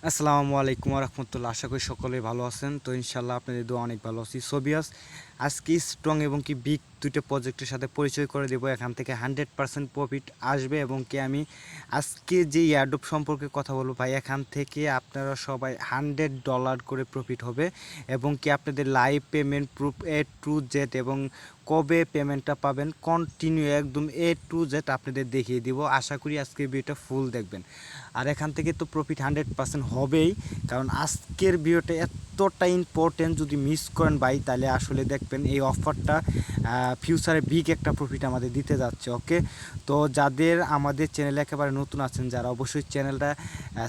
আসসালামু আলাইকুম রহমতুল্লাহ। আশা করি সকলে ভালো আছেন। তো ইনশাল্লাহ আপনাদের দোয়া অনেক ভালো আছি। সোবিয়াস আজকে স্ট্রং এবং কি বিগ দুইটা প্রজেক্টের সাথে পরিচয় করে দেবো। এখান থেকে 100% প্রফিট আসবে এবং কি আমি আজকে যে এয়ারড্রপ সম্পর্কে কথা বলবো ভাই, এখান থেকে আপনারা সবাই $100 করে প্রফিট হবে এবং কি আপনাদের live payment proof A to Z এবং কবে পেমেন্টটা পাবেন কন্টিনিউ একদম A to Z আপনাদের দেখিয়ে দিব। আশা করি আজকের ভিডিওটা ফুল দেখবেন। আর এখান থেকে তো প্রফিট 100% হবেই, কারণ আজকের ভিডিওটা এতটা ইম্পর্টেন্ট। যদি মিস করেন ভাই তাহলে আসলে দেখবেন এই অফারটা ফিউচারে বিগ একটা প্রফিট আমাদের দিতে যাচ্ছে। ওকে, তো যাদের আমাদের চ্যানেলে একেবারে নতুন আছেন যারা, অবশ্যই চ্যানেলটা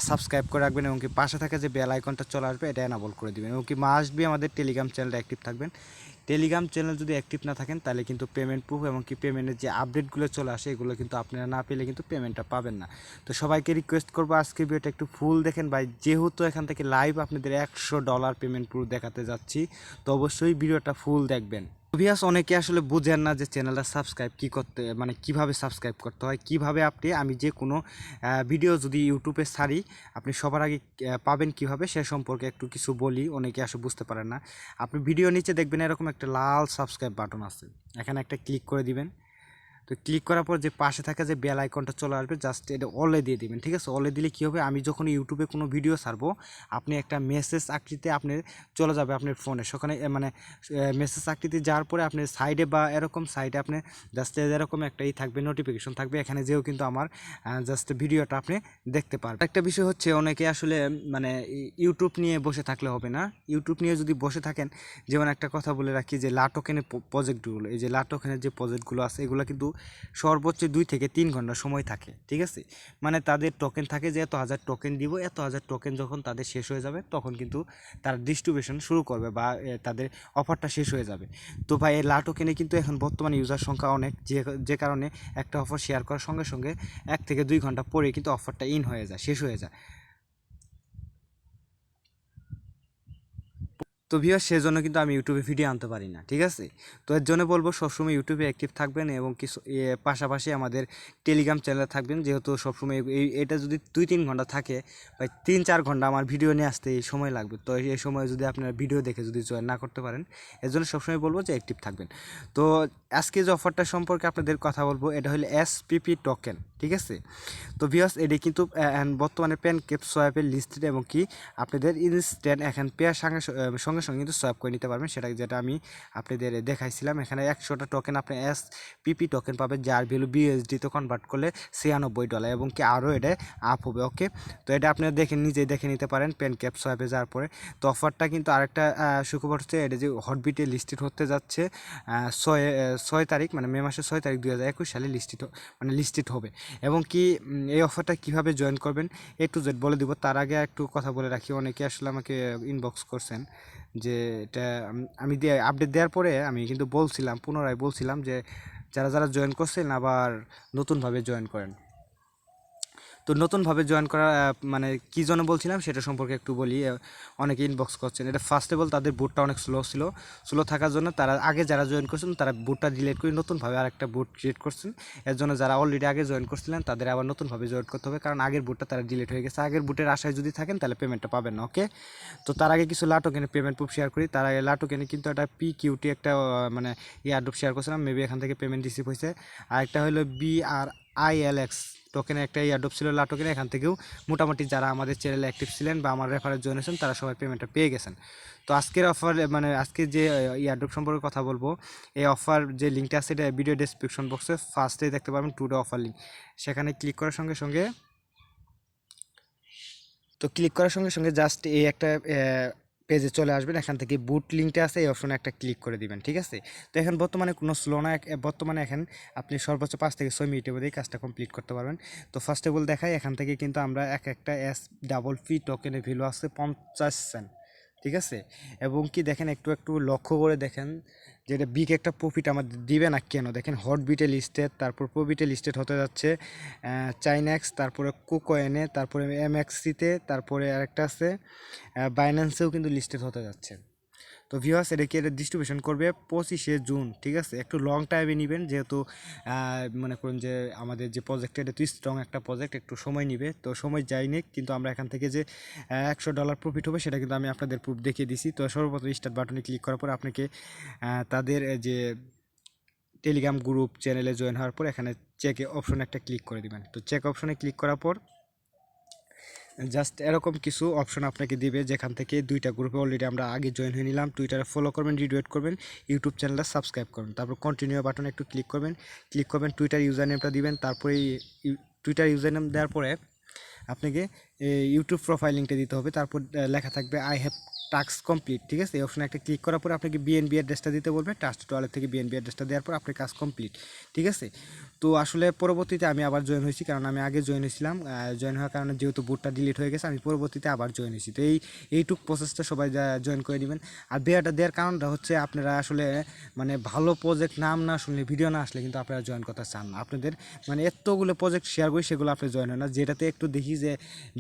সাবস্ক্রাইব করে রাখবেন এবং কি পাশে থাকা যে বেল আইকনটা চলে আসবে এটা এনাবল করে দেবেন এবং কি মাস্ট বি আমাদের টেলিগ্রাম চ্যানেলটা অ্যাক্টিভ থাকবেন। টেলিগ্রাম চ্যানেল যদি অ্যাক্টিভ না থাকেন তাহলে কিন্তু পেমেন্ট প্রুফ এবং কি পেমেন্টের যে আপডেটগুলো চলে আসে এগুলো কিন্তু আপনারা না পেলে কিন্তু পেমেন্টটা পাবেন না। তো সবাইকে রিকোয়েস্ট করবো আজকে ভিডিওটা একটু ফুল দেখেন ভাই, যেহেতু এখান থেকে লাইভ আপনাদের $100 পেমেন্ট প্রুফ দেখাতে যাচ্ছি, তো অবশ্যই ভিডিওটা ফুল দেখবেন। ভিউয়ার্স, অনেকে আসলে বুঝেন না যে চ্যানেলটা সাবস্ক্রাইব কী করতে, মানে কিভাবে সাবস্ক্রাইব করতে হয়, কিভাবে আমি যে কোনো ভিডিও যদি ইউটিউবে ছাড়ি আপনি সবার আগে পাবেন কিভাবে, সে সম্পর্কে একটু কিছু বলি। অনেকে আসলে বুঝতে পারেন না। আপনি ভিডিও নিচে দেখবেন এরকম একটা লাল সাবস্ক্রাইব বাটন আছে, এখানে একটা ক্লিক করে দিবেন। তো ক্লিক করার পর যে পাশে থাকা যে বেল আইকনটা চলে আসবে, জাস্ট এটা অলে দিয়ে দিবেন। ঠিক আছে, অলে দিলে কী হবে, আমি যখন ইউটিউবে কোনো ভিডিও ছাড়বো আপনি একটা মেসেজ আকৃতিতে আপনি চলে যাবে আপনার ফোনে। সেখানে মানে মেসেজ আকৃতি যাওয়ার পরে আপনি সাইডে বা এরকম সাইডে আপনি জাস্ট এরকম একটা থাকবে, নোটিফিকেশন থাকবে, এখানে যেও কিন্তু আমার জাস্ট ভিডিওটা আপনি দেখতে পারবেন। একটা বিষয় হচ্ছে, অনেকে আসলে মানে ইউটিউব নিয়ে বসে থাকলে হবে না। ইউটিউব নিয়ে যদি বসে থাকেন, যেমন একটা কথা বলে রাখি যে লাটোকেনের প্রজেক্টগুলো, এই যে লাটোকেনের যে প্রজেক্টগুলো আছে এগুলো কিন্তু সর্বোচ্চ 2 থেকে 3 ঘন্টা সময় থাকে। ঠিক আছে, মানে তাদের টোকেন থাকে যে এত হাজার টোকেন দিব, এত হাজার টোকেন যখন তাদের শেষ হয়ে যাবে তখন কিন্তু তারা ডিস্ট্রিবিউশন শুরু করবে বা তাদের অফারটা শেষ হয়ে যাবে। তো ভাই এই লাটোকেনে কিন্তু এখন বর্তমানে ইউজার সংখ্যা অনেক, যে কারণে একটা অফার শেয়ার করার সঙ্গে সঙ্গে 1 থেকে 2 ঘন্টা পরে কিন্তু অফারটা হয়ে যায়, শেষ হয়ে যায়। তো ভিউয়ার্স, সেজন্য কিন্তু আমি ইউটিউবে ভিডিও আনতে পারি না। ঠিক আছে, তো এর জন্য বলবো সবসময় ইউটিউবে অ্যাক্টিভ থাকবেন এবং কিছু পাশাপাশি আমাদের টেলিগ্রাম চ্যানেলে থাকবেন। যেহেতু সবসময় এটা যদি 2-3 ঘন্টা থাকে বা 3-4 ঘন্টা আমার ভিডিও নিয়ে আসতে এই সময় লাগবে, তো এই সময় যদি আপনারা ভিডিও দেখে যদি জয়েন না করতে পারেন, এর জন্য সবসময় বলবো যে অ্যাক্টিভ থাকবেন। তো আজকে যে অফারটা সম্পর্কে আপনাদের কথা বলবো এটা হলো SPP টোকেন। ঠিক আছে, তো ভিউয়ার্স এটি কিন্তু বর্তমানে প্যানকেকস্ব্যাপে লিস্টেড এবং কি আপনাদের ইনস্ট্যান্ট এখন পেয়ার সঙ্গে সঙ্গে সঙ্গে কিন্তু সোয়াপ করে নিতে পারবেন। সেটা যেটা আমি আপনাদের দেখাইছিলাম, এখানে 100টা টোকেন আপনি SPP টোকেন পাবেন, যার ভ্যালু BUSD-তে কনভার্ট করলে $96 এবং কি আরও এটা আপ হবে। ওকে, তো এটা আপনারা নিজেই দেখে নিতে পারেন প্যানকেকস্ব্যাপে যাওয়ার পরে। তো অফারটা কিন্তু আরেকটা সুখবর হচ্ছে, এটা যে হটবিটে লিস্টেড হতে যাচ্ছে 6 তারিখ, মানে মে মাসের 6 তারিখ 2021 সালে লিস্টেড হবে। এবং কি এই অফারটা কিভাবে জয়েন করবেন A to Z বলে দিব। তার আগে একটু কথা বলে রাখি, অনেকে আসলে আমাকে ইনবক্স করছেন যে এটা আমি দিয়ে আপডেট দেওয়ার পরে আমি কিন্তু পুনরায় বলছিলাম যে যারা যারা জয়েন করছেন আবার নতুনভাবে জয়েন করেন। তো নতুনভাবে জয়েন করা মানে কী জন্য বলছিলাম সেটা সম্পর্কে একটু বলি। অনেকে ইনবক্স করছেন, এটা ফার্স্ট অফ অল তাদের বুটটা অনেক স্লো থাকার জন্য তারা আগে যারা জয়েন করছেন তারা বুটটা ডিলিট করে নতুনভাবে আরেকটা বুট ক্রিয়েট করছেন। এর জন্য যারা অলরেডি আগে জয়েন করছিলেন তাদের আবার নতুনভাবে জয়েন করতে হবে, কারণ আগের বুটটা তারা ডিলিট হয়ে গেছে। আগের বুটের আশায় যদি থাকেন তাহলে পেমেন্টটা পাবেন না। ওকে, তো তার আগে কিছু লাটোকেনে পেমেন্ট প্রুফ শেয়ার করি। তার আগে লাটোকেনে কিন্তু একটা PQT একটা মানে এয়ারড্রপ শেয়ার করছিলাম, মেবি এখান থেকে পেমেন্ট রিসিভ হয়েছে। আর একটা হলো BRILX টোকেনে একটা এয়ারড্রপ ছিল লাটোকেনে, এখান থেকেও মোটামুটি যারা আমাদের চ্যানেলে অ্যাক্টিভ ছিলেন বা আমার রেফারেন্স জয়েন হয়েছেন তারা সবাই পেমেন্টটা পেয়ে গেছেন। তো আজকের অফার মানে আজকে যে এয়ারড্রপ সম্পর্কে কথা বলবো, এই অফার যে লিঙ্কটা আছে এটা ভিডিও ডেসক্রিপশন বক্সে ফার্স্টেই দেখতে পাবেন, টুডে অফার লিঙ্ক। সেখানে ক্লিক করার সঙ্গে সঙ্গে জাস্ট এই একটা পেজে চলে আসবেন। এখান থেকে বুট লিঙ্কটা আছে, এই অপশনে একটা ক্লিক করে দিবেন। ঠিক আছে, তো এখন বর্তমানে কোনো স্লো না, বর্তমানে এখন আপনি সর্বোচ্চ 5 থেকে 6 মিনিটের মধ্যেই কাজটা কমপ্লিট করতে পারবেন। তো ফার্স্ট অফ অল দেখাই, এখান থেকে কিন্তু আমরা একটা SPP টোকেনের ভ্যালু আছে 50 সেন্ট। ঠিক আছে, এবং কি দেখেন একটু একটু লক্ষ্য করে দেখেন যে এটা বিগ একটা প্রফিট আমাদের দিবে না কেন। দেখেন হটবিটে লিস্টেড, তারপর প্রবিটে লিস্টেড হতে যাচ্ছে চাইনাক্স, তারপরে কুকয়েনে, তারপরে MXC-তে, তারপরে আরেকটা আছে বাইন্যান্সেও কিন্তু লিস্টেড হতে যাচ্ছে। তো ভিউয়ার্স এটাকে ডিস্ট্রিবিউশন করবে 25শে জুন, ঠিক আছে। একটু লং টাইমে নেবেন, যেহেতু মনে করুন যে আমাদের যে প্রজেক্ট এটা তো স্ট্রং একটা প্রজেক্ট, একটু সময় নিবে। তো সময় যায়নি, কিন্তু আমরা এখান থেকে যে $100 প্রফিট হবে সেটা কিন্তু আমি আপনাদের প্রুফ দেখিয়ে দিছি। তো সর্বপ্রথম স্টার্ট বাটনে ক্লিক করার পর আপনাকে তাদের যে টেলিগ্রাম গ্রুপ চ্যানেলে জয়েন হওয়ার পর এখানে চেক অপশনে একটা ক্লিক করে দিবেন। তো চেক অপশনে ক্লিক করার পর জাস্ট এরকম কিছু অপশন আপনাকে দিবে, যেখান থেকে দুইটা গ্রুপে অলরেডি আমরা আগে জয়েন হয়ে নিলাম। টুইটারে ফলো করবেন, রিটুইট করবেন, ইউটিউব চ্যানেলটা সাবস্ক্রাইব করবেন, তারপর কন্টিনিউ বাটনে একটু ক্লিক করবেন, টুইটার ইউজার নেমটা দিবেন। তারপরে টুইটার ইউজার নেম দেওয়ার পরে আপনাকে ইউটিউব প্রোফাইল লিঙ্কটা দিতে হবে। তারপর লেখা থাকবে আই হ্যাভ টাস্ক কমপ্লিট, ঠিক আছে। এই অপশনে একটা ক্লিক করার পরে আপনাকে বিএনবি অ্যাড্রেসটা দিতে বলবে। ট্রাস্ট ওয়ালেট থেকে বিএনবি অ্যাড্রেসটা দেওয়ার পর আপনার কাজ কমপ্লিট, ঠিক আছে। তো আসলে পরবর্তীতে আমি আবার জয়েন হয়েছি, কারণ আমি আগে জয়েন হয়েছিলাম। জয়েন হওয়ার কারণে যেহেতু বুটটা ডিলিট হয়ে গেছে, আমি পরবর্তীতে আবার জয়েন হয়েছি। তো এইটুক প্রসেসটা সবাই জয়েন করে নেবেন। আর বেয়াটা দেওয়ার কারণটা হচ্ছে আপনারা আসলে মানে ভালো প্রজেক্ট নাম না শুনলে, ভিডিও না আসলে কিন্তু আপনারা জয়েন করতে চান না। আপনাদের মানে এতগুলো প্রজেক্ট শেয়ার করি, সেগুলো আপনি জয়েন হয় না। যেটাতে একটু দেখি যে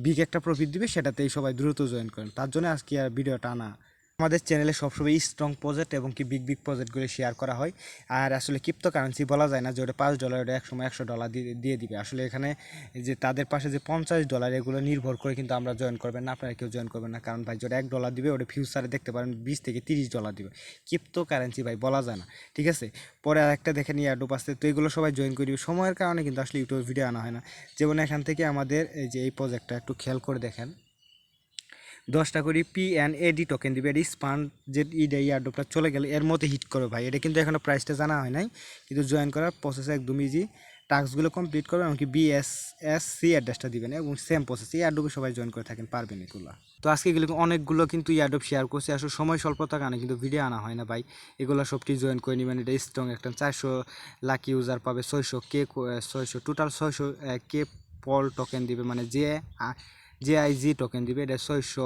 বিগ একটা প্রফিট দিবে, সেটাতেই সবাই দ্রুত জয়েন করেন। তার জন্য আজকে আর ভিডিওটা আনা। আমাদের চ্যানেলে সবসময় স্ট্রং প্রজেক্ট এবং কি বিগ প্রজেক্টগুলো শেয়ার করা হয়। আর আসলে ক্রিপ্টোকারেন্সি বলা যায় না যে ওটা $5 ওটা একসময় $100 দিয়ে দিবে। আসলে এখানে যে তাদের পাশে যে $50 এগুলো নির্ভর করে কিন্তু আমরা জয়েন করবেন না, আপনারা কেউ জয়েন করবেন না। কারণ ভাই যেটা $1 দিবে ওটা ফিউচারে দেখতে পারেন $20 থেকে $30 দিবে। ক্রিপ্টোকারেন্সি ভাই বলা যায় না, ঠিক আছে। পরে আরেকটা দেখেন এয়ারড্রপ আসছে, তো এগুলো সবাই জয়েন করে দিবে। সময়ের কারণে কিন্তু আসলে ইউটিউবে ভিডিও আনা হয় না। যেমন এখান থেকে আমাদের এই যে এই প্রজেক্টটা একটু খেয়াল করে দেখেন, 10টা করে PNAD টোকেন দিবে। এটি স্পান যে ইয়ারড্রপটা চলে গেলে এর মধ্যে হিট করবে ভাই। এটা কিন্তু এখনও প্রাইসটা জানা হয় নাই, কিন্তু জয়েন করার প্রসেস একদম ইজি। টাস্কগুলো কমপ্লিট করবেন, এমনকি BSSC অ্যাড্রেসটা দিবেন এবং সেম প্রসেস। ইয়ারড্রপে সবাই জয়েন করে থাকেন, পারবেন এগুলো। তো আজকে এগুলো অনেকগুলো কিন্তু ইয়ারড্রপ শেয়ার করছে, আসলে সময় স্বল্পতার কারণে কিন্তু ভিডিও আনা হয় না ভাই। এগুলো সবটি জয়েন করে নেবেন। এটা স্ট্রং একটা 400 লাকি ইউজার পাবে, 600 টোটাল 600 কে পল টোকেন দিবে, মানে JIG টোকেন দিবে। এটা 600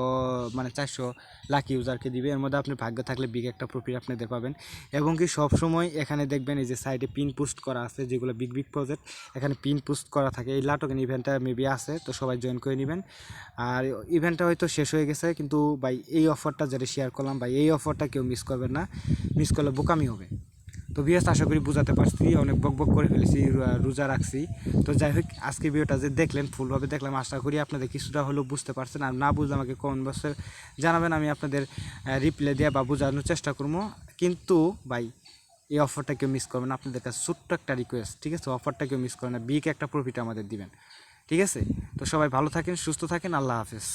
মানে 400 লাকি ইউজারকে দিবে। এর মধ্যে আপনি ভাগ্য থাকলে বিগ একটা প্রফিট আপনাদের পাবেন। এবং কি সবসময় এখানে দেখবেন এই যে সাইডে পিন পোস্ট করা আছে, যেগুলো বিগ প্রজেক্ট এখানে পিন পোস্ট করা থাকে। এই টোকেন ইভেন্টটা মেবি আছে, তো সবাই জয়েন করে নেবেন। আর ইভেন্টটা হয়তো শেষ হয়ে গেছে, কিন্তু ভাই এই অফারটা যেটা শেয়ার করলাম ভাই, এই অফারটা কেউ মিস করবেন না, মিস করলে বোকামি হবে। তো ভিউয়ার্স আশা করি বুঝাতে পারছি, অনেক বক করে ফেলেছি, রোজা রাখছি। তো যাই হোক, আজকে ভিডিওটা যে দেখলেন, ফুলভাবে দেখলাম, আশা করি আপনাদের কিছুটা হলেও বুঝতে পারছেন। আর না বুঝলে আমাকে কমেন্ট বক্সে জানাবেন, আমি আপনাদের রিপ্লাই দেওয়া বা বোঝানোর চেষ্টা করবো। কিন্তু ভাই এই অফারটা কেউ মিস করবেন না, আপনাদের কাছে ছোট্ট একটা রিকোয়েস্ট, ঠিক আছে। অফারটা কেউ মিস করবেন না, বিগ একটা প্রফিট আমাদের দিবেন, ঠিক আছে। তো সবাই ভালো থাকেন, সুস্থ থাকেন, আল্লাহ হাফেজ।